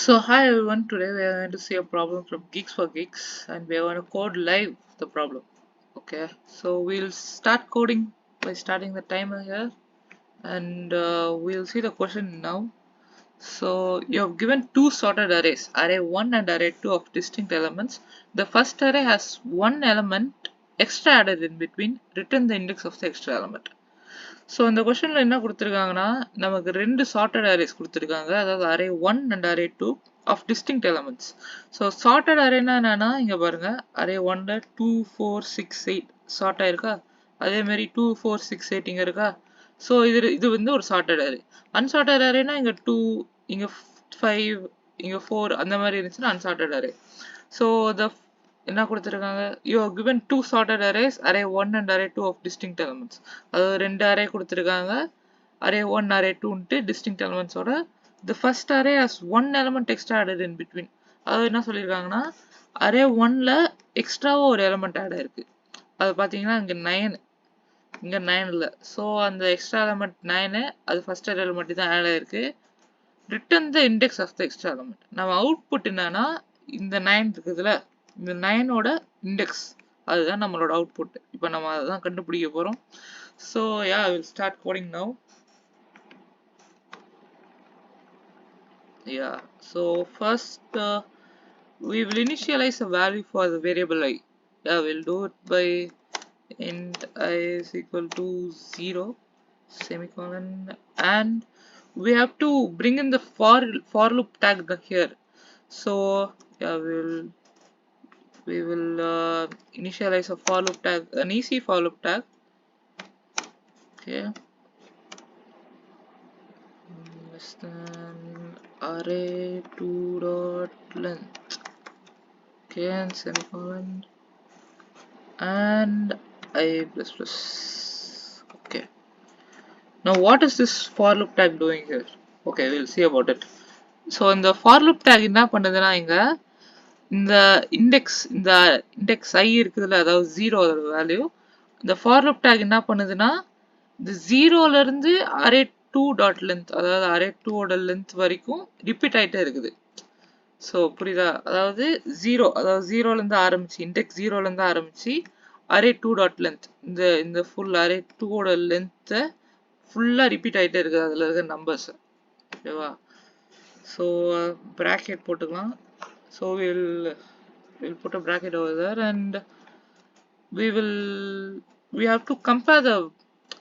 So hi everyone, today we are going to see a problem from Geeks for Geeks and we are going to code live the problem. Okay, so we'll start coding by starting the timer here and we'll see the question now. So you have given two sorted arrays, array 1 and array 2 of distinct elements. The first array has one element extra added in between, return the index of the extra element. So இந்த கொஷனில் என்ன கொடுத்துருக்காங்கன்னா நமக்கு ரெண்டு chartered arrays கொடுத்துருக்காங்க, அதாவது array 1 and array 2 of distinct elements. So sorted அரேனா என்னன்னா இங்கே பாருங்க, அரே 1ல 2 4 6 8 சார்ட் ஆயிருக்கா, அதேமாரி 2 4 6 8 இங்கே இருக்கா. ஸோ இது வந்து ஒரு சார்ட்டட் அரே. அன்சார்ட்டட் அரேனா இங்கே 2 இங்கே 5 இங்கே 4 அந்த மாதிரி இருந்துச்சுன்னா அன்சார்ட்டட் அரே. ஸோ த என்ன கொடுத்துருக்காங்க, you have given two sorted arrays array 1 and array 2 of distinct elements. அதாவது ரெண்டு அரே கொடுத்துருக்காங்க, அரே 1 அரே 2ன்ட்டு டிஸ்டிங்க்ட் எலமெண்ட்ஸோட. The first array has one element extra added in between. அதாவது என்ன சொல்லியிருக்காங்கன்னா அரே 1ல எக்ஸ்ட்ராவாக ஒரு எலமெண்ட் ஆட் ஆயிருக்கு, அது பார்த்தீங்கன்னா இங்கே 9, இங்கே 9 இல்லை. ஸோ அந்த எக்ஸ்ட்ரா எலமெண்ட் 9, அது ஃபர்ஸ்ட் அரேல மட்டும் தான் ஆட் ஆயிருக்கு. Return the index of the extra element. நம்ம அவுட்புட் என்னன்னா இந்த 9 இருக்குதுல, இந்த 9ஓட இண்டெக்ஸ், அதுதான் நம்மளோட அவுட்புட். இப்போ நம்ம அதை தான் கண்டுபிடிக்க போகிறோம். So yeah, I will start coding now. Yeah, so first we will initialize a value for the variable I. Yeah, we'll do it by int I is equal to 0 semicolon, and we have to bring in the for loop tag here. So yeah, we will initialize a for loop tag, an easy for loop tag. Okay, less than array 2 dot length. Okay, and semicolon and I plus plus. Okay, now what is this for loop tag doing here? Okay, we'll see about it. So in the for loop tag என்ன பண்ணுதுன்னா இங்க இந்த index I இருக்குதுல்ல, அதாவது 0 value, இந்த for loop take என்ன பண்ணுதுன்னா இந்த 0ல இருந்து அரே 2 டாட் லென்த், அதாவது அரே 2ஓட லென்த் வரைக்கும் ரிப்பீட் ஆயிட்டே இருக்குது. ஸோ புரியுதா, அதாவது 0, அதாவது 0ல இருந்து ஆரம்பிச்சு, இண்டெக்ஸ் 0ல இருந்து ஆரம்பிச்சு அரே 2 டாட் லென்த், இந்த ஃபுல் அரே 2ஓட லென்த்தை ஃபுல்லா ரிப்பீட் ஆயிட்டே இருக்குது அதுல இருக்க நம்பர்ஸ். ஓகேவா, ஸோ பிராக்கெட் போட்டுக்கலாம். So we'll put a bracket over there, and we have to compare the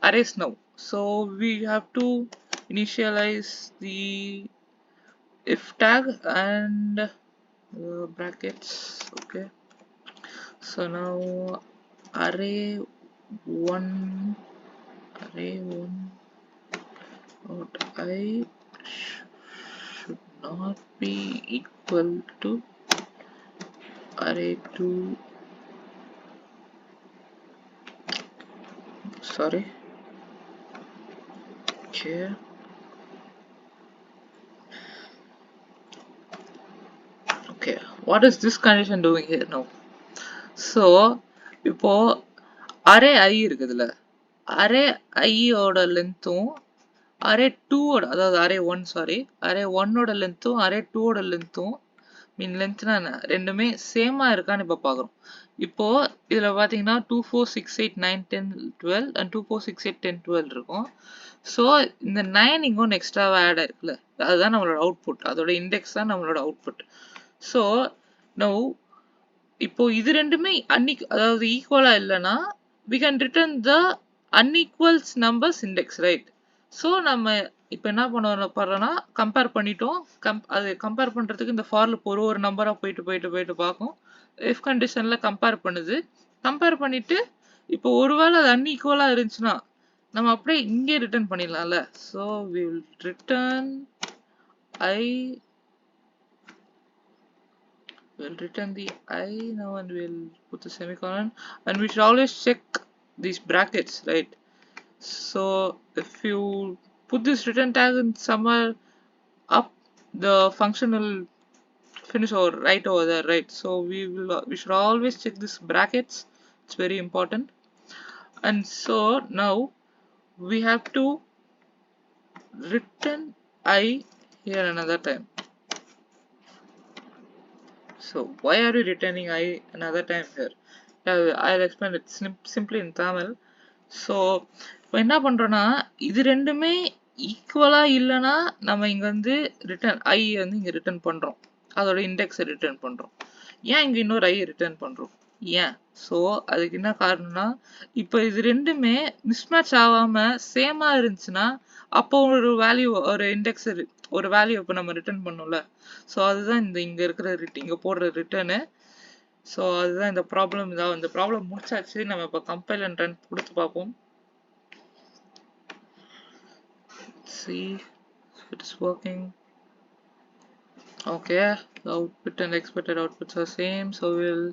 arrays now. So we have to initialize the if tag and brackets. Okay, so now array 1 dot I should not be equal to array 2, sorry. Okay, okay, what is this condition doing here now? So இப்போ array I இருக்குதுல்ல, array I ஓட லென்த்தும் array 2ஓட, அதாவது array 1 sorry, array 1ஓட லென்த்தும் array 2ஓட லென்த்தும், மீன் லென்த்னா என்ன, ரெண்டுமே சேமா இருக்கான்னு இப்போ பார்க்குறோம். இப்போ இதில் பார்த்தீங்கன்னா 2 4 6 8 9 10 12 அண்ட் 2 4 6 8 10 12 இருக்கும். ஸோ இந்த 9 இங்கே ஒன்று எக்ஸ்ட்ராவாக ஆட் ஆயிருக்குல்ல, அதுதான் நம்மளோட அவுட்புட், அதோட இண்டெக்ஸ் தான் நம்மளோட அவுட்புட். ஸோ நவ் இப்போ இது ரெண்டுமே அதாவது ஈக்குவலா இல்லைன்னா we can return the unequals numbers index, right? So நம்ம இப்போ என்ன பண்ண கம்பேர் பண்ணிட்டோம். அது கம்பேர் பண்ணுறதுக்கு இந்த ஃபார் லூப் ஒரு நம்பராக போயிட்டு பார்க்கும். இஃப் கண்டிஷனில் கம்பேர் பண்ணுது. கம்பேர் பண்ணிட்டு இப்போ ஒருவேளை அது அன்ஈக்குவலாக இருந்துச்சுன்னா நம்ம அப்படியே இங்கே ரிட்டர்ன் பண்ணிடலாம்ல. So we will return we'll return the I now, and we'll put the semicolon, and we should always check these brackets, right? So if you put this return tag in somewhere up, the function will finish over right over there, right? So we should always check this brackets, it's very important. And so now we have to return I here another time. So why are you returning I another time here? I'll explain it simply in Tamil. So இப்போ என்ன பண்ணுறோன்னா இது ரெண்டுமே ஈக்குவலாக இல்லைன்னா நம்ம இங்கே வந்து ரிட்டர்ன் ஐ வந்து இங்கே ரிட்டர்ன் பண்ணுறோம், அதோட இண்டெக்ஸை ரிட்டர்ன் பண்ணுறோம். ஏன் இங்கே இன்னொரு ஐ ரிட்டர்ன் பண்ணுறோம்? ஏன்? ஸோ அதுக்கு என்ன காரணம்னா இப்போ இது ரெண்டுமே மிஸ்மேட்ச் ஆகாமல் சேமாக இருந்துச்சுன்னா அப்போ ஒரு வேல்யூ ஒரு இண்டெக்ஸ் ஒரு வேல்யூ இப்போ நம்ம ரிட்டர்ன் பண்ணோம்ல, ஸோ அதுதான் இங்கே இருக்கிற இங்கே போடுற ரிட்டர்னு. ஸோ அதுதான் இந்த ப்ராப்ளம். இந்த ப்ராப்ளம் முடிச்சாச்சு. நம்ம இப்போ கம்பைல் அண்ட் ரன் கொடுத்து பார்ப்போம். See if it is working. Okay, the output and expected outputs are same, so we'll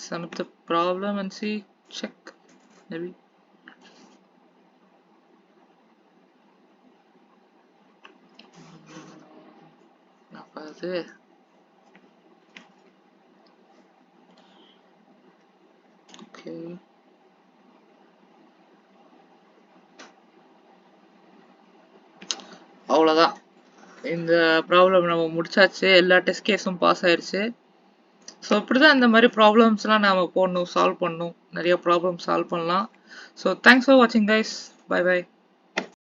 sum up the problem and see, check maybe. Okay, அவ்வளோதான். இந்த ப்ராப்ளம் நம்ம முடிச்சாச்சு. எல்லா டெஸ்ட் கேஸும் பாஸ் ஆயிடுச்சு. ஸோ இப்படிதான் இந்த மாதிரி ப்ராப்ளம்ஸ்லாம் நாம போடணும், சால்வ் பண்ணணும். நிறைய ப்ராப்ளம் சால்வ் பண்ணலாம். ஸோ தேங்க்ஸ் ஃபார் வாட்சிங் கைஸ். Bye by.